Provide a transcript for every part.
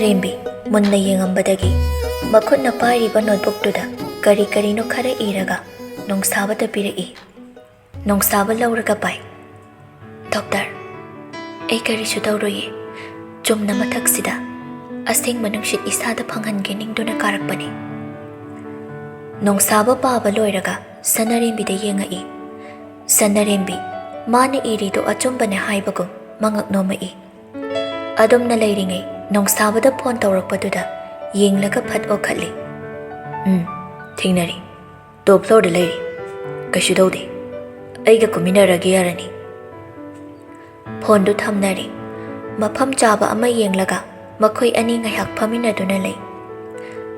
Sanarembi munna yengambadagi makhutna pairiba notebook tuda kari karino khara iraga nongsabada pirai. Nongsaba lauraga pai. Doctor, ai karisu tauroye. Chumna mathaksida aseng manungshit isada phanghange ningduna karakpani. Nongsaba paaba loiraga Sanarembi da yengai. Sanarembi mana irido achumbane haibagum mangak nomai. Adumna leiringai nongsabada phone taurakpaduda yenglaga phat okhali. Thingnari. Top floor da leiri. Kashu daude. Aiga kuminarage yarani. Phone du thamnari. Mafam chaba ama yenglaga makhoi ani ngaiak phaminaduna lei.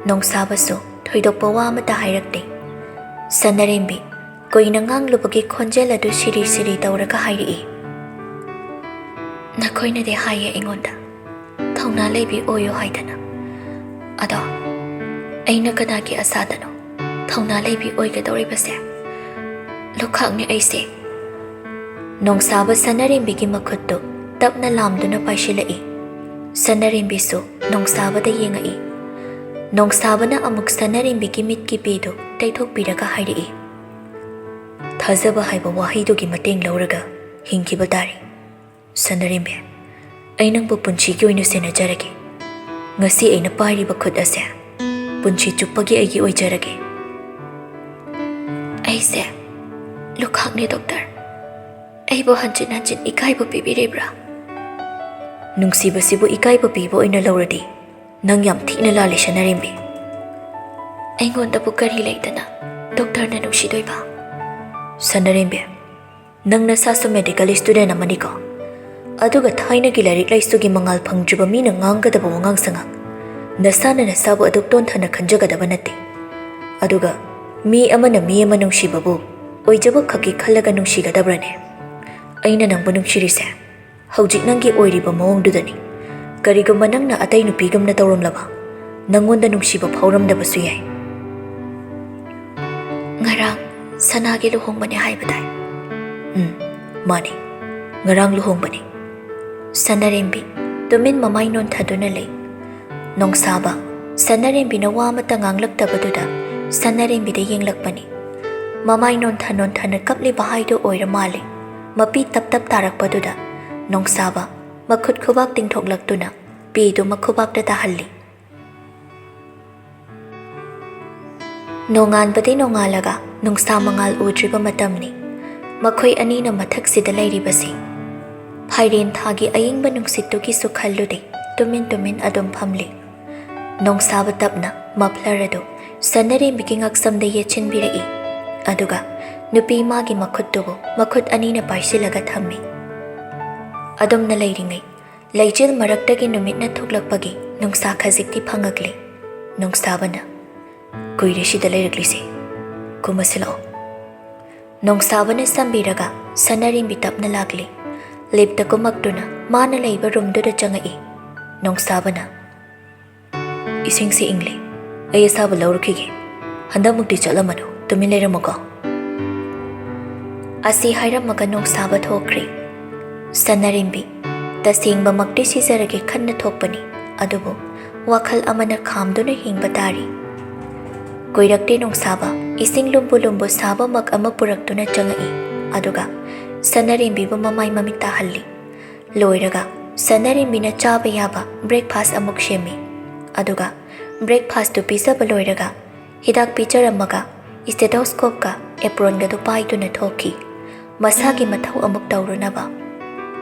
Nongsabasu thoidokpa wa amata hairakte. Sanarembi koina nganglubagi khonjel adu siri siri tauraga hairi. Nakoina de haye ingonda. Thauna leibi oyo haidana. Ado aina kadagi asadano. Thauna leibi oiga doribase. Lukhangni aise. Nongsaba Sanarembi gi makhutto tapna lamduna paishilai. Sanarembi su nongsaba da yengai. Nongsaba na amuk Sanarembi gi mit gi pedo taithok piraga hairi. Thazaba haiba wahido gi mateng lauraga hingkiba tari. Sanarembi ainang bu punchi gi oina senajarage. Ngasi aina pairiba khut ase punchi chuppagi aigi oijarage. Aise lukhangni doctor. Aibo hanjin hanjin ikaibo pibirebra. Nungsibasibu ikaibo pibo oina lauradi nang yam thina lale Sanarembi. Aingonda bu kari leitana doctor na nungsidoiba. Sanarembi nang nasasu medical student amani ko. Aduga thaina gi larik laisugi mangal phangjuba mina nganggadaba wangang sangak. Nasana nasabu aduk ton thana khanjagadaba nate. Aduga mi amana mi ama nungsibabu oijaba khaki khallaga nungsigadabrane. Aina nangbu nungsirise haujik nangi oiriba mawongdudani. Karigumba nangna atai nupigumna tawramlaba nangonda nungsiba phauramdabasu yai. Ngarang sanagi luhongbane haibadai. Mani ngarang luhongbane. Sanarembi tumin mamai non thaduna lei. Nongsaba Sanarembi na wa mata nganglaktabaduda Sanarembi da yenglakpani. Mamai non thana kapli bahaido oira male. Mapi tap tap tarakpaduda nongsaba makhut khubak tingthoklaktuna pidu makhubak da tahalli. Nonganbadi nongalaga nungsa mangal udriba matamni. Makhoi anina mathaksida leiribasi. Phairen thagi ayingba nungsittugi sukhallude tumin adum phamli. Nongsaba tapna maplarado Sanarembi gi ngaksamda yechinbirai. Aduga nupi magi makhuttubu makhut anina paisilaga thammi. Adumna leiringai leijil maraktagi numitna thoklakpagi nungsa khajikti phangakle. Nongsabana kuirishida leiraklise kumasilao. Nongsabana sambiraga Sanarembi tapna lagli. Lipta kumaktuna mana leiba rumduda changai. Nongsabana isingsi ingle ay asaba laurukige handa mukti chalamano tumin leiramogo. Asi hairamaga nongsaba thokre. Sanarembi tasengba makti sizarage khanna thokpani adubu wakhal amana khamduna hingba tari. Koirakte nongsaba ising lumbu saba mak ama puraktuna changai aduga Sanarembi bu mamai mamit tahalli. Loiraga Sanarembi na chaba yaba breakfast amuk shemi. Aduga breakfast tu pizza loiraga hidak pijaramaga stethoscope ka apron ga du paiduna thoki. Masagi mathau amuk taurunaba.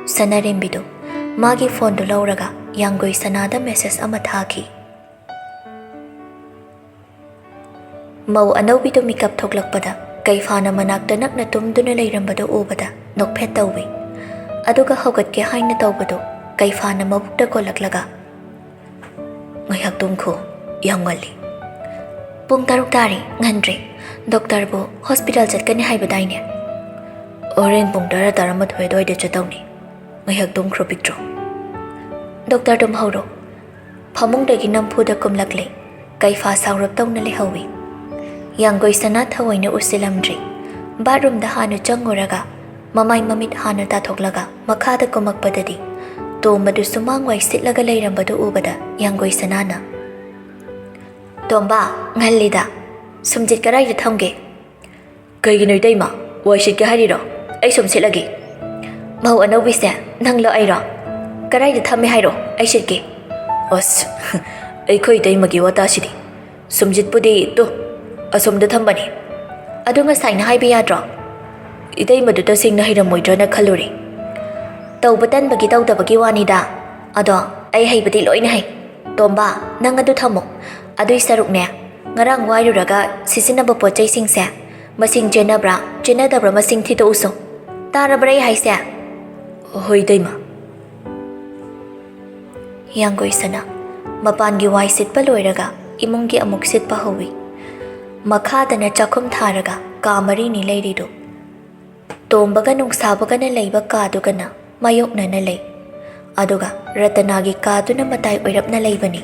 Sanarembi do magi phone do lauraga yangoi sanada message ama thaki. Mau anaubi do mikap thoklakpada kaifana manakta nakna tumduna leirambado ubada nokphet tawbi. Aduga haugatke haina tawbado kaifana mabukta kolaklaga. Ngayak tumko yangali. Pung taruk tari ngandre doctor bo hospital chatkani haibadaine. Oren pung tara taramat hoidoi de chatawni. Ngayak tumkro pictro. Doctor tum hauro. Phamung dagi nampuda kumlakle kaifa saurap tawna lehawi. Yanggoi sana thawaina usilamdri. Bathroom da hanu changuraga mamai mamit hanu tathoglaga makhada kumakpadadi ꯇꯣꯝꯕꯗꯨꯁꯨ ꯃꯥꯡꯋꯥꯏ ꯁꯤꯠꯂꯒ ꯂꯩꯔꯝꯕꯗꯨ ꯎꯕꯗ ꯌꯥꯡꯒꯣꯏ ꯁꯅꯥꯅ ꯇꯣꯝꯕ ꯉꯜꯂꯤꯗ ꯁꯨꯝꯖꯤꯠ ꯀꯔꯥꯏꯗ ꯊꯝꯒꯦ? ꯀꯩꯒꯤꯅꯣ ꯏꯇꯩꯃ ꯋꯥꯏ ꯁꯤꯠꯀꯦ ꯍꯥꯏꯔꯤꯔꯣ? ꯑꯩ ꯁꯨꯝ ꯁꯤꯠꯂꯒꯦ꯫ ꯃꯧ ꯑꯅꯧꯕꯤꯁꯦ ꯅꯪꯂꯣ ꯑꯩꯔꯣ? ꯀꯔꯥꯏꯗ ꯊꯝꯃꯦ ꯍꯥꯏꯔꯣ ꯑꯩ ꯁꯤꯠꯀꯦ꯫ ꯑꯁ ꯑꯩꯈꯣꯏ ꯏꯇꯩꯃꯒꯤ ꯋꯥꯇꯥꯁꯤꯗꯤ ꯁꯨꯝꯖꯤꯠꯄꯨꯗꯤ ꯇꯨ ꯑꯁꯣꯝꯗ ꯊꯝꯕꯅꯤ꯫ ꯑꯗꯨ ꯉꯁꯥꯏꯅ ꯍꯥꯏꯕ ꯌꯥꯗ꯭ꯔꯣ? ꯏꯇꯩꯃꯗꯨ ꯇꯁꯦꯡꯅ ꯍꯩꯔꯝꯃꯣꯏꯗ꯭ꯔꯅ ꯈꯜꯂꯨꯔꯦ꯫ ꯇꯧꯕ ꯇꯟꯕꯒꯤ ꯇꯧꯗꯕꯒꯤ ꯋꯥꯅꯤꯗ ꯑꯗꯣ ꯑꯩ ꯍꯩꯕꯗꯤ ꯂꯣꯏꯅ ꯍꯩ꯫ ꯇꯣꯝꯕ ꯅꯪ ꯑꯗꯨ ꯊꯝꯃꯣ ꯑꯗꯨꯏ ꯁꯔꯨꯛꯅꯦ ꯉꯔꯥꯡ ꯋꯥꯏꯔꯨꯔꯒ ꯁꯤꯖꯤꯟꯅꯕ ꯄꯣꯠꯆꯩꯁꯤꯡꯁꯦ ꯃꯁꯤꯡ ꯆꯦꯟꯅꯕ꯭ꯔꯥ ꯆꯦꯟꯅꯗꯕ꯭ꯔꯥ ꯃꯁꯤꯡ ꯊꯤꯗꯣꯛꯎꯁꯣ꯫ ꯇꯥꯔꯕ꯭ꯔꯥ ꯑꯩ ꯍꯥꯏꯁꯦ? ꯍꯣꯏ ꯏꯇꯩꯃ꯫ ꯌꯥꯡꯒꯣꯏ ꯁꯅꯥ ꯃꯄꯥꯟꯒꯤ ꯋꯥꯏ ꯁꯤꯠꯄ ꯂꯣꯏꯔꯒ ꯏꯃꯨꯡꯒꯤ ꯑꯃꯨꯛ ꯁꯤꯠꯄ ꯍꯧꯏ꯫ ꯃꯈꯥꯗꯅ ꯆꯥꯛꯈꯨꯝ ꯊꯥꯔꯒ ꯀꯥ ꯃꯔꯤꯅꯤ ꯂꯩꯔꯤꯗꯨ꯫ ꯇꯣꯝꯕꯒ ꯅꯨꯡꯁꯥꯕꯒꯅ ꯂꯩꯕ ꯀꯥꯗꯨꯒꯅ ꯃꯥꯌꯣꯛꯅꯅ ꯂꯩ꯫ ꯑꯗꯨꯒ ꯔꯇꯅꯥꯒꯤ ꯀꯥꯗꯨꯅ ꯃꯇꯥꯏ ꯑꯣꯏꯔꯞꯅ ꯂꯩꯕꯅꯤ꯫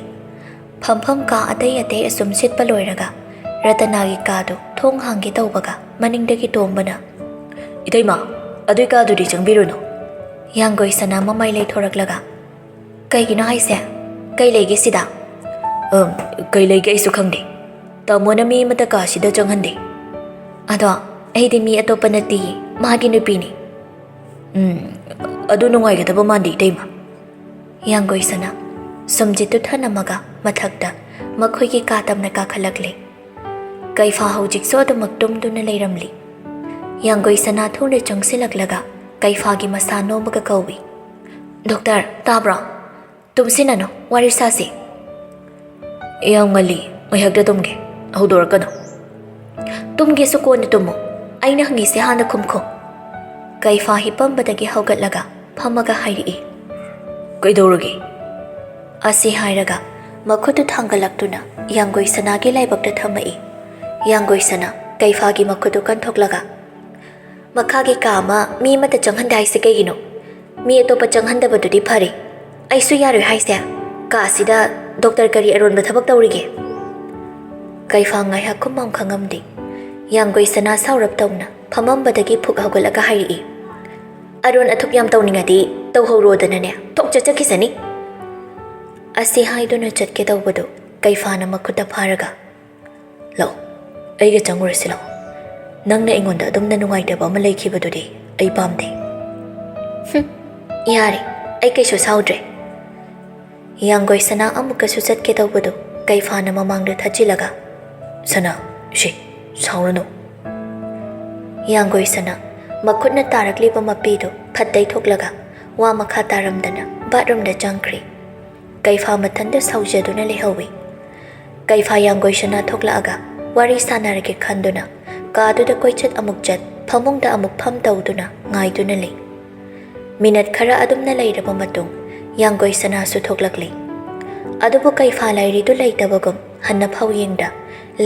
ꯐꯝꯐꯝ ꯀꯥ ꯑꯇꯩ ꯑꯇꯩ ꯑꯁꯨꯝ ꯁꯤꯠꯄ ꯂꯣꯏꯔꯒ ꯔꯇꯅꯥꯒꯤ ꯀꯥꯗꯨ ꯊꯣꯡ ꯍꯥꯡꯒꯦ ꯇꯧꯕꯒ ꯃꯅꯤꯡꯗꯒꯤ ꯇꯣꯝꯕꯅ ꯏꯇꯩꯃ ꯑꯗꯨꯏ ꯀꯥꯗꯨꯗꯤ ꯆꯪꯕꯤꯔꯨꯅꯨ꯫ ꯌꯥꯡꯒꯣꯏ ꯁꯅꯥ ꯃꯃꯥꯏ ꯂꯩꯊꯣꯔꯛꯂꯒ ꯀꯩꯒꯤꯅꯣ ꯍꯥꯏꯁꯦ? ꯀꯩ ꯂꯩꯒꯦ ꯁꯤꯗ? ꯀꯩ ꯂꯩꯒꯦ ꯑꯩꯁꯨ ꯈꯪꯗꯦ꯫ ꯇꯥꯃꯣꯅ ꯃꯤ ꯑꯃꯇ ꯀꯥꯁꯤꯗ ꯆꯪꯍꯟꯗꯦ꯫ ꯑꯗꯣ ꯑꯩꯗꯤ ꯃꯤ ꯑꯇꯣꯞꯄ ꯅꯠꯇꯤꯌꯦ ꯃꯥꯒꯤ ꯅꯨꯄꯤꯅꯤ꯫ ꯑꯗꯨ ꯅꯨꯡꯉꯥꯏꯒꯗꯕ ꯃꯥꯟꯗꯦ ꯏꯇꯩꯃ꯫ ꯌꯥꯡꯒꯣꯏ ꯁꯅꯥ ꯁꯨꯝꯖꯤꯠꯇꯨ ꯊꯅꯝꯃꯒ ꯃꯊꯛꯇ ꯃꯈꯣꯏꯒꯤ ꯀꯥ ꯇꯝꯅ ꯀꯥꯈꯠꯂꯛꯂꯤ꯫ ꯀꯩꯐꯥ ꯍꯧꯖꯤꯛꯁꯨ ꯑꯗꯨꯃꯛ ꯇꯨꯝꯗꯨꯅ ꯂꯩꯔꯝꯂꯤ꯫ ꯌꯥꯡꯒꯣꯏ ꯁꯅꯥ ꯊꯨꯅ ꯆꯪꯁꯤꯜꯂꯛꯂꯒ ꯀꯩꯐꯥꯒꯤ ꯃꯁꯥ ꯅꯣꯝꯃꯒ ꯀꯧꯏ꯫ ꯗꯣꯛꯇꯔ ꯇꯥꯕ꯭ꯔꯣ? ꯇꯨꯝꯁꯤꯟꯅꯅꯨ ꯋꯥꯔꯤ ꯁꯥꯁꯤ꯫ ꯌꯥꯝ ꯉꯜꯂꯤ ꯉꯥꯏꯍꯥꯛꯇ ꯇꯨꯝꯒꯦ ꯍꯧꯗꯣꯔꯛꯀꯅꯨ꯫ ꯇꯨꯝꯒꯦꯁꯨ ꯀꯣꯟꯅ ꯇꯨꯝꯃꯨ ꯑꯩꯅ ꯍꯪꯉꯤꯁꯦ ꯍꯥꯟꯅ ꯈꯨꯝꯈꯣ꯫ ꯀꯩꯐꯥ ꯍꯤꯞꯄꯝꯕꯗꯒꯤ ꯍꯧꯒꯠꯂꯒ ꯐꯝꯃꯒ ꯍꯥꯏꯔꯛꯏ꯫ ꯀꯩꯗꯧꯔꯒꯦ? ꯑꯁꯤ ꯍꯥꯏꯔꯒ ꯃꯈꯨꯠꯇꯨ ꯊꯥꯡꯒꯠꯂꯛꯇꯨꯅ ꯌꯥꯡꯒꯣꯏ ꯁꯅꯥꯒꯤ ꯂꯥꯏꯕꯛꯇ ꯊꯝꯃꯛꯏ꯫ ꯌꯥꯡꯒꯣꯏ ꯁꯅꯥ ꯀꯩꯐꯥꯒꯤ ꯃꯈꯨꯠꯇꯨ ꯀꯟꯊꯣꯛꯂꯒ ꯃꯈꯥꯒꯤ ꯀꯥ ꯑꯃ ꯃꯤ ꯑꯃꯠꯇ ꯆꯪꯍꯟꯗꯦ ꯍꯥꯏꯁꯦ ꯀꯩꯒꯤꯅꯣ? ꯃꯤ ꯑꯇꯣꯞꯄ ꯆꯪꯍꯟꯗꯕꯗꯨꯗꯤ ꯐꯔꯦ ꯑꯩꯁꯨ ꯌꯥꯔꯣꯏ ꯍꯥꯏꯁꯦ? ꯀꯥꯁꯤꯗ ꯗꯣꯛꯇꯔ ꯀꯔꯤ ꯑꯔꯣꯟꯕ ꯊꯕꯛ ꯇꯧꯔꯤꯒꯦ? ꯀꯩꯐꯥ ꯉꯥꯏꯍꯥꯛ ꯈꯨꯝꯃꯝ ꯈꯪꯉꯝꯗꯦ꯫ ꯌꯥꯡꯒꯣꯏ ꯁꯅꯥ ꯁꯥꯎꯔꯞ ꯇꯧꯅ ꯐꯝꯃꯝꯕꯗꯒꯤ ꯐꯨꯛ ꯍꯧꯒꯠꯂꯒ ꯍꯥꯏꯔꯛꯏ꯫ ꯑꯔꯣꯟ ꯑꯊꯨꯞ ꯌꯥꯝ ꯇꯧꯅꯤꯡꯉꯗꯤ ꯇꯧꯍꯧꯔꯣꯗꯅꯅꯦ ꯊꯣꯛ ꯆꯠꯆꯈꯤꯁꯅꯤ꯫ ꯑꯁꯤ ꯍꯥꯏꯗꯨꯅ ꯆꯠꯀꯦ ꯇꯧꯕꯗꯨ ꯀꯩꯐꯥꯅ ꯃꯈꯨꯠꯇ ꯐꯥꯔꯒ ꯂꯥꯛꯑꯣ ꯑꯩꯒ ꯆꯪꯉꯨꯔꯁꯤ ꯂꯥꯛꯑꯣ꯫ ꯅꯪꯅ ꯑꯩꯉꯣꯟꯗ ꯑꯗꯨꯝꯅ ꯅꯨꯡꯉꯥꯏꯇꯕ ꯑꯃ ꯂꯩꯈꯤꯕꯗꯨꯗꯤ ꯑꯩ ꯄꯥꯝꯗꯦ꯫ ꯌꯥꯔꯦ ꯑꯩ ꯀꯩꯁꯨ ꯁꯥꯎꯗ꯭ꯔꯦ꯫ ꯌꯥꯡꯒꯣꯏ ꯁꯅꯥ ꯑꯃꯨꯛꯀꯁꯨ ꯆꯠꯀꯦ ꯇꯧꯕꯗꯨ ꯀꯩꯐꯥꯅ ꯃꯃꯥꯡꯗ ꯊꯠꯆꯤꯜꯂꯒ ꯁꯅꯥ ꯁꯤ ꯁꯥꯎꯔꯅꯨ꯫ ꯌꯥꯡꯒꯣꯏ ꯁꯅꯥ ꯃꯈꯨꯠꯅ ꯇꯥꯔꯛꯂꯤꯕ ꯃꯄꯤꯗꯨ ꯐꯠ ꯇꯩꯊꯣꯛꯂꯒ ꯋꯥ ꯃꯈꯥ ꯇꯥꯔꯝꯗꯅ ꯕꯥꯠꯔꯨꯝꯗ ꯆꯪꯈ꯭ꯔꯤ꯫ ꯀꯩꯐꯥ ꯃꯊꯟꯇ ꯁꯥꯎꯖꯗꯨꯅ ꯂꯩꯍꯧꯏ꯫ ꯀꯩꯐꯥ ꯌꯥꯡꯒꯣꯏ ꯁꯅꯥ ꯊꯣꯛꯂꯛꯑꯒ ꯋꯥꯔꯤ ꯁꯥꯟꯅꯔꯒꯦ ꯈꯟꯗꯨꯅ ꯀꯥꯗꯨꯗ ꯀꯣꯏꯆꯠ ꯑꯃꯨꯛ ꯆꯠ ꯐꯃꯨꯡꯗ ꯑꯃꯨꯛ ꯐꯝ ꯇꯧꯗꯨꯅ ꯉꯥꯏꯗꯨꯅ ꯂꯩ꯫ ꯃꯤꯅꯠ ꯈꯔ ꯑꯗꯨꯝꯅ ꯂꯩꯔꯕ ꯃꯇꯨꯡ ꯌꯥꯡꯒꯣꯏ ꯁꯅꯥꯁꯨ ꯊꯣꯛꯂꯛꯂꯤ꯫ ꯑꯗꯨꯕꯨ ꯀꯩꯐꯥ ꯂꯩꯔꯤꯗꯨ ꯂꯩꯇꯕꯒꯨꯝ ꯍꯟꯅ ꯐꯥꯎꯌꯦꯡꯗ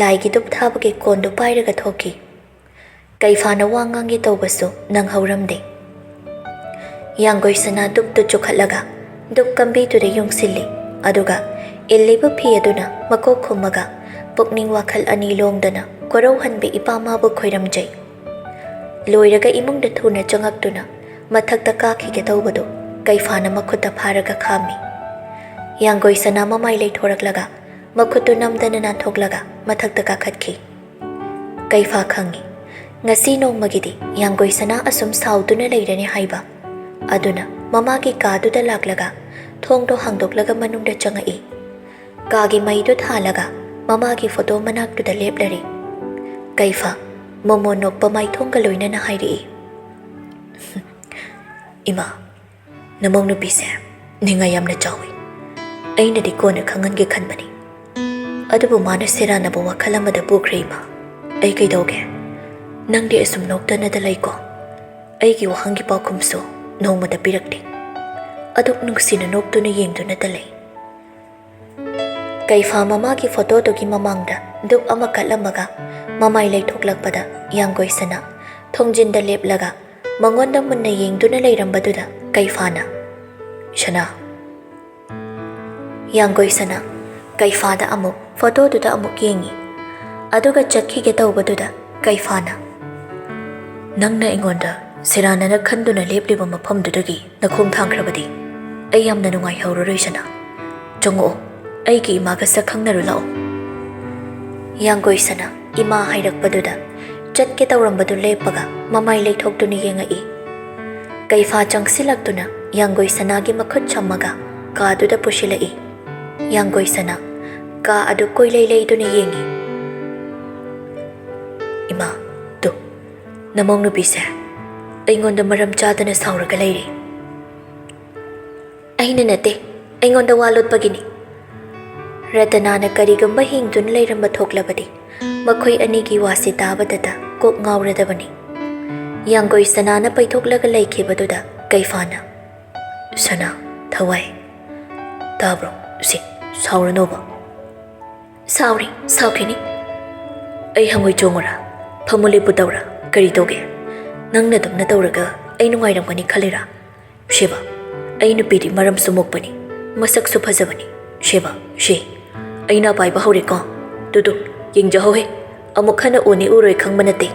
ꯂꯥꯏꯒꯤ ꯙꯨꯞ ꯊꯥꯕꯒꯤ ꯀꯣꯟꯗꯨ ꯄꯥꯏꯔꯒ ꯊꯣꯛꯈꯤ꯫ ꯀꯩꯐꯥꯅ ꯋꯥ ꯉꯥꯡꯒꯦ ꯇꯧꯕꯁꯨ ꯅꯪꯍꯧꯔꯝꯗꯦ꯫ ꯌꯥꯡꯒꯣꯏ ꯁꯅꯥ ꯙꯨꯞꯇꯨ ꯆꯨꯈꯠꯂꯒ ꯙꯨꯞ ꯀꯝꯕꯤꯗꯨꯗ ꯌꯨꯡꯁꯤꯜꯂꯤ꯫ ꯑꯗꯨꯒ ꯏꯜꯂꯤꯕ ꯐꯤ ꯑꯗꯨꯅ ꯃꯀꯣꯛ ꯈꯨꯝꯃꯒ ꯄꯨꯛꯅꯤꯡ ꯋꯥꯈꯜ ꯑꯅꯤ ꯂꯣꯡꯗꯅ ꯀꯣꯔꯧꯍꯟꯕꯤ ꯏꯄꯥꯃꯥꯕꯨ ꯈꯣꯏꯔꯝꯖꯩ꯫ ꯂꯣꯏꯔꯒ ꯏꯃꯨꯡꯗ ꯊꯨꯅ ꯆꯪꯉꯛꯇꯨꯅ ꯃꯊꯛꯇ ꯀꯥꯈꯤꯒꯦ ꯇꯧꯕꯗꯨ ꯀꯩꯐꯥꯅ ꯃꯈꯨꯠꯇ ꯐꯥꯔꯒ ꯈꯥꯝꯃꯤ꯫ ꯌꯥꯡꯒꯣꯏ ꯁꯅꯥ ꯃꯃꯥꯏ ꯂꯩꯊꯣꯔꯛꯂꯒ ꯃꯈꯨꯠꯇꯨ ꯅꯝꯗꯅ ꯅꯥꯟꯊꯣꯛꯂꯒ ꯃꯊꯛꯇ ꯀꯥꯈꯠꯈꯤ꯫ ꯀꯩꯐꯥ ꯈꯪꯉꯤ ꯉꯁꯤ ꯅꯣꯡꯃꯒꯤꯗꯤ ꯌꯥꯡꯒꯣꯏ ꯁꯅꯥ ꯑꯁꯨꯝ ꯁꯥꯎꯗꯨꯅ ꯂꯩꯔꯅꯤ ꯍꯥꯏꯕ꯫ ꯑꯗꯨꯅ ꯃꯃꯥꯒꯤ ꯀꯥꯗꯨꯗ ꯂꯥꯛꯂꯒ ꯊꯣꯡꯗꯣ ꯍꯥꯡꯗꯣꯛꯂꯒ ꯃꯅꯨꯡꯗ ꯆꯪꯉꯛꯏ꯫ ꯀꯥꯒꯤ ꯃꯩꯗꯨ ꯊꯥꯜꯂꯒ ꯃꯃꯥꯒꯤ ꯐꯣꯇꯣ ꯃꯅꯥꯛꯇꯨꯗ ꯂꯦꯞꯂꯔꯤ꯫ ꯀꯩꯐꯥ ꯃꯣꯃꯣ ꯅꯣꯛꯄ ꯃꯥꯏꯊꯣꯡꯒ ꯂꯣꯏꯅꯅ ꯍꯥꯏꯔꯛꯏ꯫ ꯏꯃꯥ ꯅꯃꯧ ꯅꯨꯄꯤꯁꯦ ꯅꯤꯡꯉꯥꯏ ꯌꯥꯝꯅ ꯆꯥꯎꯏ꯫ ꯑꯩꯅꯗꯤ ꯀꯣꯟꯅ ꯈꯪꯍꯟꯒꯦ ꯈꯟꯕꯅꯤ ꯑꯗꯨꯕꯨ ꯃꯥꯅ ꯁꯦꯔꯥꯟꯅꯕ ꯋꯥꯈꯜ ꯑꯃꯗ ꯄꯨꯈ꯭ꯔꯦ ꯏꯃꯥ꯫ ꯑꯩ ꯀꯩꯗꯧꯒꯦ? ꯅꯪꯗꯤ ꯑꯁꯨꯝ ꯅꯣꯛꯇꯅꯗ ꯂꯩꯀꯣ꯫ ꯑꯩꯒꯤ ꯋꯥꯍꯪꯒꯤ ꯄꯥꯎꯈꯨꯝꯁꯨ ꯅꯣꯡꯃꯗ ꯄꯤꯔꯛꯇꯦ꯫ ꯑꯗꯨꯛ ꯅꯨꯡꯁꯤꯅ ꯅꯣꯛꯇꯨꯅ ꯌꯦꯡꯗꯨꯅꯇ ꯂꯩ꯫ ꯀꯩꯐꯥ ꯃꯃꯥꯒꯤ ꯐꯣꯇꯣꯗꯨꯒꯤ ꯃꯃꯥꯡꯗ ꯙꯨꯞ ꯑꯃ ꯀꯠꯂꯝꯃꯒ ꯃꯃꯥꯏ ꯂꯩꯊꯣꯛꯂꯛꯄꯗ ꯌꯥꯡꯒꯣꯏ ꯁꯅꯥ ꯊꯣꯡꯖꯤꯟꯗ ꯂꯦꯞꯂꯒ ꯃꯉꯣꯟꯗ ꯃꯨꯟꯅ ꯌꯦꯡꯗꯨꯅ ꯂꯩꯔꯝꯕꯗꯨꯗ ꯀꯩꯐꯥꯅ ꯁꯅꯥ꯫ ꯌꯥꯡꯒꯣꯏ ꯁꯅꯥ ꯀꯩꯐꯥꯗ ꯑꯃꯨꯛ ꯐꯣꯇꯣꯗꯨꯗ ꯑꯃꯨꯛ ꯌꯦꯡꯉꯤ꯫ ꯑꯗꯨꯒ ꯆꯠꯈꯤꯒꯦ ꯇꯧꯕꯗꯨꯗ ꯀꯩꯐꯥꯅ ꯅꯪꯅ ꯑꯩꯉꯣꯟꯗ ꯁꯦꯔꯥꯟꯅꯅ ꯈꯟꯗꯨꯅ ꯂꯦꯞꯂꯤꯕ ꯃꯐꯝꯗꯨꯗꯒꯤ ꯅꯈꯣꯡ ꯊꯥꯡꯈ꯭ꯔꯕꯗꯤ ꯑꯩ ꯌꯥꯝꯅ ꯅꯨꯡꯉꯥꯏꯍꯧꯔꯔꯣꯏ ꯁꯅꯥ ꯆꯪꯉꯛꯑꯣ ꯑꯩꯒꯤ ꯏꯃꯥꯒ ꯁꯛ ꯈꯪꯅꯔꯨ ꯂꯥꯛꯑꯣ ꯌꯥꯡꯒꯣꯏ ꯁꯅꯥ ꯏꯃꯥ ꯍꯥꯏꯔꯛꯄꯗꯨꯗ ꯆꯠꯀꯦ ꯇꯧꯔꯝꯕꯗꯨ ꯂꯦꯞꯄꯒ ꯃꯃꯥꯏ ꯂꯩꯊꯣꯛꯇꯨꯅ ꯌꯦꯡꯉꯛꯏ ꯀꯩꯐꯥ ꯆꯪꯁꯤꯜꯂꯛꯇꯨꯅ ꯌꯥꯡꯒꯣꯏ ꯁꯅꯥꯒꯤ ꯃꯈꯨꯠ ꯁꯝꯃꯒ ꯀꯥꯗꯨꯗ ꯄꯨꯁꯤꯜꯂꯛꯏ ꯌꯥꯡꯒꯣꯏ ꯁꯅꯥ ꯀꯥ ꯑꯗꯨ ꯀꯣꯏꯂꯩ ꯂꯩꯗꯨꯅ ꯌꯦꯡꯉꯤ ꯏꯃꯥ ꯇꯨ ꯅꯃꯧ ꯅꯨꯄꯤꯁꯦ ꯑꯩꯉꯣꯟꯗ ꯃꯔꯝ ꯆꯥꯗꯅ ꯁꯥꯎꯔꯒ ꯂꯩꯔꯤ ꯑꯩꯅ ꯅꯠꯇꯦ ꯑꯩꯉꯣꯟꯗ ꯋꯥ ꯂꯣꯠꯄꯒꯤꯅꯤ ꯔꯇꯅꯥꯅ ꯀꯔꯤꯒꯨꯝꯕ ꯍꯤꯡꯗꯨꯅ ꯂꯩꯔꯝꯕ ꯊꯣꯛꯂꯕꯗꯤ ꯃꯈꯣꯏ ꯑꯅꯤꯒꯤ ꯋꯥꯁꯤ ꯇꯥꯕꯗꯇ ꯀꯣꯛ ꯉꯥꯎꯔꯗꯕꯅꯤ ꯌꯥꯡꯒꯣꯏ ꯁꯅꯥꯅ ꯄꯩꯊꯣꯛꯂꯒ ꯂꯩꯈꯤꯕꯗꯨꯗ ꯀꯩꯐꯥꯅ ꯁꯅꯥ ꯊꯋꯥꯏ ꯇꯥꯕ꯭ꯔꯣ ꯁꯤ ꯁꯥꯎꯔꯅꯣꯕ ꯁꯥꯎꯔꯤ ꯁꯥꯎꯈꯤꯅꯤ ꯑꯩ ꯍꯪꯉꯣꯏ ꯆꯣꯡꯉꯨꯔꯥ ꯐꯝꯃꯨ ꯂꯦꯞꯄꯨ ꯇꯧꯔꯥ ꯀꯔꯤ ꯇꯧꯒꯦ ꯅꯪꯅ ꯑꯗꯨꯝꯅ ꯇꯧꯔꯒ ꯑꯩ ꯅꯨꯡꯉꯥꯏꯔꯝꯒꯅꯤ ꯈꯜꯂꯤꯔꯥ ꯁꯤꯕ ꯑꯩ ꯅꯨꯄꯤꯗꯤ ꯃꯔꯝꯁꯨ ꯃꯣꯛꯄꯅꯤ ꯃꯁꯛꯁꯨ ꯐꯖꯕꯅꯤ ꯁꯤꯕ ꯁꯤ ꯑꯩꯅ ꯄꯥꯏꯕ ꯍꯧꯔꯦꯀꯣ ꯇꯨꯗꯨ ꯌꯦꯡꯖꯍꯧꯍꯦ ꯑꯃꯨꯛ ꯍꯟꯅ ꯎꯅꯤ ꯎꯔꯣꯏ ꯈꯪꯕ ꯅꯠꯇꯦ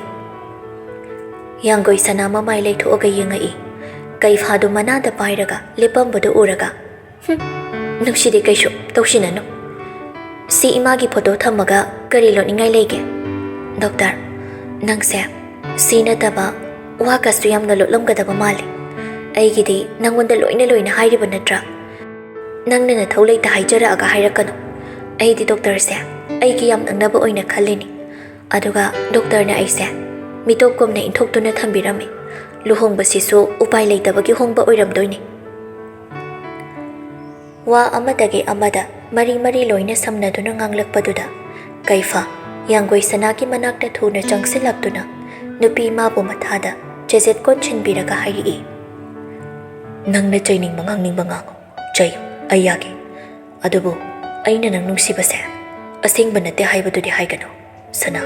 ꯌꯥꯡꯒꯣꯏ ꯁꯅꯥ ꯃꯃꯥꯏ ꯂꯩꯊꯣꯛꯑꯒ ꯌꯦꯡꯉꯛꯏ ꯀꯩꯐꯥꯗꯨ ꯃꯅꯥꯗ ꯄꯥꯏꯔꯒ ꯂꯦꯞꯄꯝꯕꯗꯨ ꯎꯔꯒ ꯅꯨꯡꯁꯤꯗꯦ ꯀꯩꯁꯨ ꯇꯧꯁꯤꯟꯅꯅꯨ ꯁꯤ ꯏꯃꯥꯒꯤ ꯐꯣꯇꯣ ꯊꯝꯃꯒ ꯀꯔꯤ ꯂꯣꯠꯅꯤꯡꯉꯥꯏ ꯂꯩꯒꯦ ꯗꯣꯛꯇꯔ ꯅꯪꯁꯦ ꯁꯤ ꯅꯠꯇꯕ ꯋꯥꯒꯁꯨ ꯌꯥꯝꯅ ꯂꯣꯠꯂꯝꯒꯗꯕ ꯃꯥꯜꯂꯤ ꯑꯩꯒꯤꯗꯤ ꯅꯪꯉꯣꯟꯗ ꯂꯣꯏꯅ ꯍꯥꯏꯔꯤꯕ ꯅꯠꯇ꯭ꯔꯥ ꯅꯪꯅ ꯅꯊꯧ ꯂꯩꯇ ꯍꯥꯏꯖꯔꯛꯑꯒ ꯍꯥꯏꯔꯛꯀꯅꯨ ꯑꯩꯗꯤ ꯗꯣꯛꯇꯔꯁꯦ ꯑꯩꯒꯤ ꯌꯥꯝ ꯅꯛꯅꯕ ꯑꯣꯏꯅ ꯈꯜꯂꯤꯅꯤ ꯑꯗꯨꯒ ꯗꯣꯛꯇꯔꯅ ꯑꯩꯁꯦ ꯃꯤꯇꯣꯞꯀꯨꯝꯅ ꯏꯟꯊꯣꯛꯇꯨꯅ ꯊꯝꯕꯤꯔꯝꯃꯤ ꯂꯨꯍꯣꯡꯕꯁꯤꯁꯨ ꯎꯄꯥꯏ ꯂꯩꯇꯕꯒꯤ ꯍꯣꯡꯕ ꯑꯣꯏꯔꯝꯗꯣꯏꯅꯤ ꯋꯥ ꯑꯃꯗꯒꯤ ꯑꯃꯗ ꯃꯔꯤ ꯂꯣꯏꯅ ꯁꯝꯅꯗꯨꯅ ꯉꯥꯡꯂꯛꯄꯗꯨꯗ ꯀꯩꯐꯥ ꯌꯥꯡꯒꯣꯏ ꯁꯅꯥꯒꯤ ꯃꯅꯥꯛꯇ ꯊꯨꯅ ꯆꯪꯁꯤꯜꯂꯛꯇꯨꯅ ꯅꯨꯄꯤ ꯏꯃꯥꯕꯨ ꯃꯊꯥꯗ ꯆꯦꯖꯦꯠ ꯀꯣꯟꯁꯤꯟꯕꯤꯔꯒ ꯍꯥꯏꯔꯛꯏ ꯅꯪꯅ ꯆꯩꯅꯤꯡꯕ ꯉꯥꯡꯅꯤꯡꯕ ꯉꯥꯡꯉꯨ ꯆꯩꯌꯨ ꯑꯩ ꯌꯥꯒꯦ ꯑꯗꯨꯕꯨ ꯑꯩꯅ ꯅꯪ ꯅꯨꯡꯁꯤꯕꯁꯦ ꯑꯁꯦꯡꯕ ꯅꯠꯇꯦ ꯍꯥꯏꯕꯗꯨꯗꯤ ꯍꯥꯏꯒꯅꯨ ꯁꯅꯥ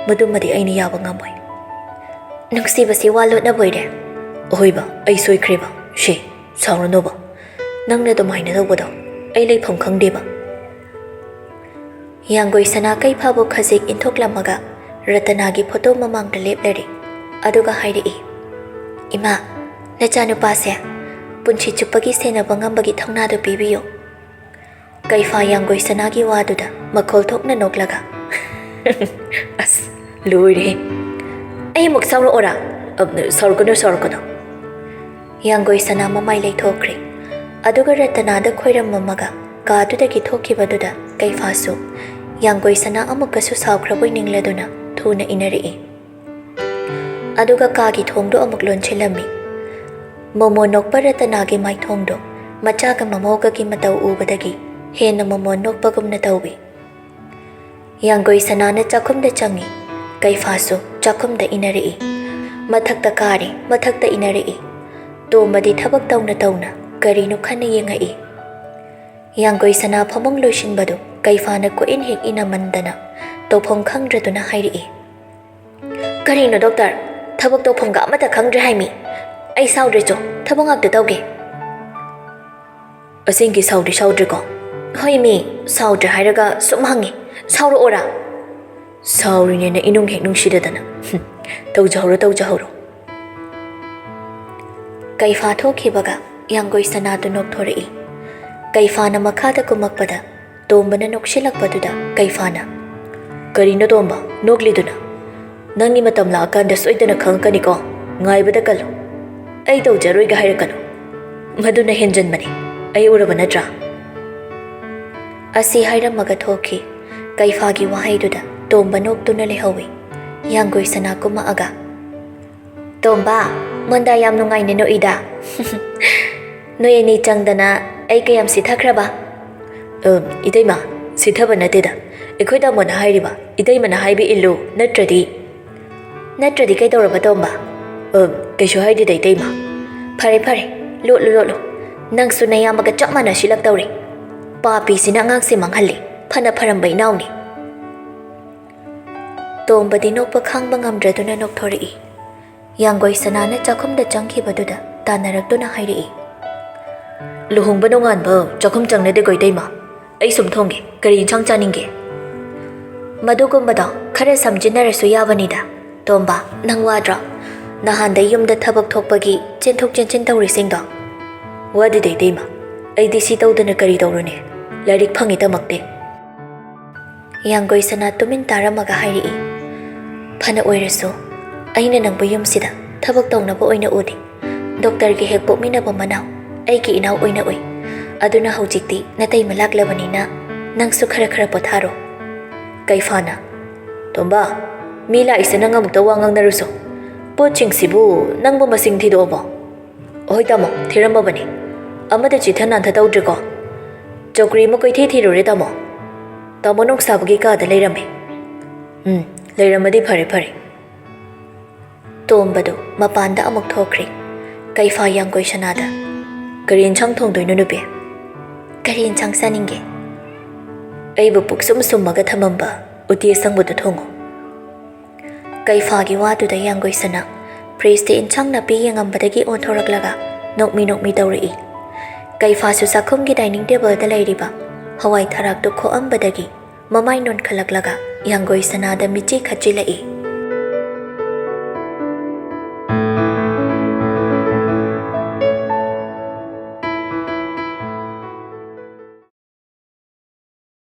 ꯃꯗꯨꯃꯗꯤ ꯑꯩꯅ ꯌꯥꯕ ꯉꯝꯃꯣꯏ ꯅꯨꯡꯁꯤꯕꯁꯤ ꯋꯥ ꯂꯣꯠꯅꯕ ꯑꯣꯏꯔꯦ ꯑꯍꯣꯏꯕ ꯑꯩ ꯁꯣꯏꯈ꯭ꯔꯦꯕ ꯁꯤ ꯁꯥꯎꯔꯅꯣꯕ ꯅꯪꯅ ꯑꯗꯨꯃꯥꯏꯅ ꯇꯧꯕꯗꯣ ꯑꯩ ꯂꯩꯐꯝ ꯈꯪꯗꯦꯕ ꯌꯥꯡꯒꯣꯏ ꯁꯅꯥ ꯀꯩꯐꯥꯕꯨ ꯈꯖꯤꯛ ꯏꯟꯊꯣꯛꯂꯝꯃꯒ ꯔꯇꯅꯥꯒꯤ ꯐꯣꯇꯣ ꯃꯃꯥꯡꯗ ꯂꯦꯞꯂꯔꯤ ꯑꯗꯨꯒ ꯍꯥꯏꯔꯛꯏ ꯏꯃꯥ ꯅꯆꯥꯅꯨꯄꯥꯁꯦ ꯄꯨꯟꯁꯤ ꯆꯨꯞꯄꯒꯤ ꯁꯦꯟꯅꯕ ꯉꯝꯕꯒꯤ ꯊꯧꯅꯥꯗꯨ ꯄꯤꯕꯤꯌꯨ ꯀꯩꯐꯥ ꯌꯥꯡꯒꯣꯏ ꯁꯅꯥꯒꯤ ꯋꯥꯗꯨꯗ ꯃꯈꯣꯜ ꯊꯣꯛꯅ ꯅꯣꯛꯂꯒ ꯑꯁ ꯂꯣꯏꯔꯦ ꯑꯩ ꯑꯃꯨꯛ ꯁꯥꯎꯔꯛꯑꯣꯔꯥ ꯁꯥꯎꯔꯛꯀꯅꯨ ꯌꯥꯡꯒꯣꯏ ꯁꯅꯥ ꯃꯃꯥꯏ ꯂꯩꯊꯣꯛꯈ꯭ꯔꯦ ꯑꯗꯨꯒ ꯔꯇꯅꯥꯗ ꯈꯣꯏꯔꯝꯃꯝꯃꯒ ꯀꯥꯗꯨꯗꯒꯤ ꯊꯣꯛꯈꯤꯕꯗꯨꯗ ꯀꯩꯐꯥꯁꯨ ꯌꯥꯡꯒꯣꯏ ꯁꯅꯥ ꯑꯃꯨꯛꯀꯁꯨ ꯁꯥꯎꯈ꯭ꯔꯕꯣꯏ ꯅꯤꯡꯂꯗꯨꯅ ꯊꯨꯅ ꯏꯟꯅꯔꯛꯏ ꯑꯗꯨꯒ ꯀꯥꯒꯤ ꯊꯣꯡꯗꯣ ꯑꯃꯨꯛ ꯂꯣꯟꯁꯤꯜꯂꯝꯃꯤ ꯃꯣꯃꯣ ꯅꯣꯛꯄ ꯔꯇꯅꯥꯒꯤ ꯃꯥꯏꯊꯣꯡꯗꯣ ꯃꯆꯥꯒ ꯃꯃꯧꯒꯒꯤ ꯃꯇꯧ ꯎꯕꯗꯒꯤ ꯍꯦꯟꯅ ꯃꯣꯃꯣ ꯅꯣꯛꯄꯒꯨꯝꯅ ꯇꯧꯏ ꯌꯥꯡꯒꯣꯏ ꯁꯅꯥꯅ ꯆꯥꯛꯈꯨꯝꯗ ꯆꯪꯉꯤ ꯀꯩꯐꯥꯁꯨ ꯆꯥꯛꯈꯨꯝꯗ ꯏꯟꯅꯔꯛꯏ ꯃꯊꯛꯇ ꯀꯥꯔꯤ ꯃꯊꯛꯇ ꯏꯟꯅꯔꯛꯏ ꯇꯣꯝꯕꯗꯤ ꯊꯕꯛ ꯇꯧꯅ ꯀꯔꯤꯅꯣ ꯈꯟꯅ ꯌꯦꯡꯉꯛꯏ ꯌꯥꯡꯒꯣꯏ ꯁꯅꯥ ꯐꯃꯨꯡ ꯂꯣꯏꯁꯤꯟꯕꯗꯨ ꯀꯩꯐꯥꯅ ꯀꯣꯏꯏꯟ ꯍꯦꯛ ꯏꯟꯅꯃꯟꯗꯅ ꯇꯧꯐꯝ ꯈꯪꯗ꯭ꯔꯗꯨꯅ ꯍꯥꯏꯔꯛꯏ ꯀꯔꯤꯅꯣ ꯗꯣꯛꯇꯔ ꯊꯕꯛ ꯇꯧꯐꯝꯒ ꯑꯃꯠꯇ ꯈꯪꯗ꯭ꯔꯦ ꯍꯥꯏꯃꯤ ꯑꯩ ꯁꯥꯎꯗ꯭ꯔꯦꯆꯣ ꯊꯕꯛ ꯉꯥꯛꯇ ꯇꯧꯒꯦ ꯑꯁꯦꯡꯒꯤ ꯁꯥꯎꯗ꯭ꯔꯦꯀꯣ ꯍꯣꯏ ꯃꯤ ꯁꯥꯎꯗ꯭ꯔꯦ ꯍꯥꯏꯔꯒ ꯁꯨꯝ ꯍꯪꯉꯤ ꯁꯥꯎꯔꯛꯑꯣꯔꯥ ꯁꯥꯎꯔꯤꯅꯦꯅ ꯏꯅꯨꯡ ꯍꯦꯛ ꯅꯨꯡꯁꯤꯗꯗꯅ ꯇꯧꯖꯍꯧꯔꯣ ꯀꯩꯐꯥ ꯊꯣꯛꯈꯤꯕꯒ ꯌꯥꯡꯒꯣꯏ ꯁꯅꯥꯗꯨ ꯅꯣꯛꯊꯣꯔꯛꯏ ꯀꯩꯐꯥꯅ ꯃꯈꯥꯗ ꯀꯨꯝꯃꯛꯄꯗ ꯇꯣꯝꯕꯅ ꯅꯣꯛꯁꯤꯜꯂꯛꯄꯗꯨꯗ ꯀꯩꯐꯥꯅ ꯀꯔꯤꯅꯣ ꯇꯣꯝꯕ ꯅꯣꯛꯂꯤꯗꯨꯅ ꯅꯪꯒꯤ ꯃꯇꯝ ꯂꯥꯛꯑꯀꯥꯟꯗ ꯁꯣꯏꯗꯅ ꯈꯪꯉꯛꯀꯅꯤꯀꯣ ꯉꯥꯏꯕꯗ ꯀꯜꯂꯨ ꯑꯩ ꯇꯧꯖꯔꯣꯏꯒ ꯍꯥꯏꯔꯛꯀꯅꯨ ꯃꯗꯨꯅ ꯍꯦꯟꯖꯟꯕꯅꯤ ꯑꯩ ꯎꯔꯕ ꯅꯠꯇ꯭ꯔꯥ ꯑꯁꯤ ꯍꯥꯏꯔꯝꯃꯒ ꯊꯣꯛꯈꯤ ꯀꯩꯐꯥꯒꯤ ꯋꯥꯍꯩꯗꯨꯗ ꯇꯣꯝꯕ ꯅꯣꯛꯇꯨꯅ ꯂꯩꯍꯧꯏ ꯌꯥꯡꯒꯣꯏ ꯁꯅꯥ ꯀꯨꯝꯃꯛꯑꯒ ꯇꯣꯝꯕ ꯃꯣꯟꯗꯥ ꯌꯥꯝ ꯅꯨꯡꯉꯥꯏꯅ ꯅꯣꯛꯏꯗ ꯅꯣꯏ ꯑꯅꯤ ꯆꯪꯗꯅ ꯑꯩ ꯀꯌꯥꯝ ꯁꯤꯊꯈ꯭ꯔꯕ ꯏꯇꯩꯃ ꯁꯤꯊꯕ ꯅꯠꯇꯦꯗ ꯑꯩꯈꯣꯏ ꯇꯥꯃꯣꯅ ꯍꯥꯏꯔꯤꯕ ꯏꯇꯩꯃꯅ ꯍꯥꯏꯕ ꯏꯜꯂꯨ ꯅꯠꯇ꯭ꯔꯗꯤ ꯀꯩꯗꯧꯔꯕ ꯇꯣꯝꯕ ꯀꯩꯁꯨ ꯍꯥꯏꯗꯦꯗ ꯏꯇꯩꯃ ꯐꯔꯦ ꯂꯣꯠꯂꯨ ꯅꯪꯁꯨ ꯅꯌꯥꯝꯕꯒ ꯆꯞ ꯃꯥꯟꯅꯁꯤꯜꯂꯛꯇꯧꯔꯤ ꯄꯥꯄꯤꯁꯤꯅ ꯑꯉꯥꯡꯁꯦ ꯃꯥꯡꯍꯜꯂꯤ ꯐꯅ ꯐꯔꯝꯕ ꯏꯅꯥꯎꯅꯤ ꯇꯣꯝꯕꯗꯤ ꯅꯣꯛꯄ ꯈꯥꯡꯕ ꯉꯝꯗ꯭ꯔꯗꯨꯅ ꯅꯣꯛꯊꯣꯔꯛꯏ ꯌꯥꯡꯒꯣꯏ ꯁꯅꯥꯅ ꯆꯥꯛꯈꯨꯝꯗ ꯆꯪꯈꯤꯕꯗꯨꯗ ꯇꯥꯟꯅꯔꯛꯇꯨꯅ ꯍꯥꯏꯔꯛꯏ ꯂꯨꯍꯣꯡꯕ ꯅꯣꯡꯉꯥꯟꯕ ꯆꯥꯛꯈꯨꯝ ꯆꯪꯅꯗꯦꯀꯣ ꯏꯇꯩꯃ ꯑꯩ ꯁꯨꯝ ꯊꯣꯡꯒꯦ ꯀꯔꯤ ꯏꯟꯁꯥꯡ ꯆꯥꯅꯤꯡꯒꯦ ꯃꯗꯨꯒꯨꯝꯕꯗꯣ ꯈꯔ ꯁꯝꯖꯤꯟꯅꯔꯁꯨ ꯌꯥꯕꯅꯤꯗ ꯇꯣꯝꯕ ꯅꯪ ꯋꯥꯗ꯭ꯔꯣ ꯅꯍꯥꯟꯗꯩ ꯌꯨꯝꯗ ꯊꯕꯛ ꯊꯣꯛꯄꯒꯤ ꯆꯦꯟꯊꯣꯛ ꯆꯦꯟꯁꯤꯟ ꯇꯧꯔꯤꯁꯤꯡꯗꯣ ꯋꯥꯗꯦꯗ ꯏꯇꯩꯃ ꯑꯩꯗꯤ ꯁꯤ ꯇꯧꯗꯅ ꯀꯔꯤ ꯇꯧꯔꯨꯅꯤ ꯂꯥꯏꯔꯤꯛ ꯐꯪꯉꯤꯗꯃꯛꯇꯤ ꯌꯥꯡꯒꯣꯏ ꯁꯅꯥ ꯇꯨꯃꯤꯟ ꯇꯥꯔꯝꯃꯒ ꯍꯥꯏꯔꯛꯏ ꯐꯅ ꯑꯣꯏꯔꯁꯨ ꯑꯩꯅ ꯅꯪꯕꯨ ꯌꯨꯝꯁꯤꯗ ꯊꯕꯛ ꯇꯧꯅꯕ ꯑꯣꯏꯅ ꯎꯗꯦ ꯗꯣꯛꯇꯔꯒꯤ ꯍꯦꯛ ꯄꯣꯛꯃꯤꯟꯅꯕ ꯃꯅꯥꯎ ꯑꯩꯒꯤ ꯏꯅꯥꯎ ꯑꯣꯏꯅ ꯎꯏ ꯑꯗꯨꯅ ꯍꯧꯖꯤꯛꯇꯤ ꯅꯇꯩꯃ ꯂꯥꯛꯂꯕꯅꯤꯅ ꯅꯪꯁꯨ ꯈꯔ ꯄꯣꯊꯥꯔꯣ ꯀꯩꯐꯥꯅ ꯇꯣꯝꯕ ꯃꯤ ꯂꯥꯛꯏꯁꯦ ꯅꯪ ꯑꯃꯨꯛꯇ ꯋꯥ ꯉꯥꯡꯅꯔꯨꯁꯣ ꯄꯣꯠꯁꯤꯡꯁꯤꯕꯨ ꯅꯪꯕꯨ ꯃꯁꯤꯡ ꯊꯤꯗꯣꯛꯑꯕꯣ ꯑꯍꯣꯏ ꯇꯥꯃꯣ ꯊꯤꯔꯝꯃꯕꯅꯤ ꯑꯃꯗ ꯆꯤꯊ ꯅꯥꯟꯊ ꯇꯧꯗ꯭ꯔꯤꯀꯣ ꯆꯧꯀ꯭ꯔꯤ ꯑꯃ ꯀꯣꯏꯊꯤ ꯊꯤꯔꯨꯔꯦ ꯇꯥꯃꯣ ꯇꯥꯃꯣ ꯅꯣꯡꯁꯥꯕꯒꯤ ꯀꯥꯗ ꯂꯩꯔꯝꯃꯦ ꯂꯩꯔꯝꯃꯗꯤ ꯐꯔꯦ ꯇꯣꯝꯕꯗꯨ ꯃꯄꯥꯟꯗ ꯑꯃꯨꯛ ꯊꯣꯛꯈ꯭ꯔꯤ ꯀꯩꯐꯥ ꯌꯥꯡꯒꯣꯏ ꯁꯅꯥꯗ ꯀꯔꯤ ꯏꯟꯁꯥꯡ ꯊꯣꯡꯗꯣꯏꯅꯣ ꯅꯨꯄꯤ ꯀꯔꯤ ꯏꯟꯁꯥꯡ ꯆꯥꯅꯤꯡꯒꯦ ꯑꯩꯕꯨ ꯄꯨꯛꯁꯨꯝ ꯁꯨꯝꯃꯒ ꯊꯝꯃꯝꯕ ꯎꯇꯤ ꯑꯁꯪꯕꯗꯨ ꯊꯣꯡꯉꯨ ꯀꯩꯐꯥꯒꯤ ꯋꯥꯗꯨꯗ ꯌꯥꯡꯒꯣꯏ ꯁꯅꯥ ꯐ꯭ꯔꯤꯖꯇ ꯏꯟꯁꯥꯡ ꯅꯥꯄꯤ ꯌꯦꯡꯉꯝꯕꯗꯒꯤ ꯑꯣꯟꯊꯣꯔꯛꯂꯒ ꯅꯣꯛꯃꯤ ꯇꯧꯔꯛꯏ ꯀꯩꯐꯥꯁꯨ ꯆꯥꯛꯈꯨꯝꯒꯤ ꯗꯥꯏꯅꯤꯡ ꯇꯦꯕꯜꯗ ꯂꯩꯔꯤꯕ ꯍꯋꯥꯏ ꯊꯔꯥꯛꯇꯨ ꯈꯣꯛꯑꯝꯕꯗꯒꯤ ꯃꯃꯥꯏ ꯅꯣꯟꯈꯠꯂꯛꯂꯒ ꯌꯥꯡꯒꯣꯏ ꯁꯅꯥꯗ ꯃꯤꯠꯆꯤ ꯈꯠꯆꯤꯜꯂꯛꯏ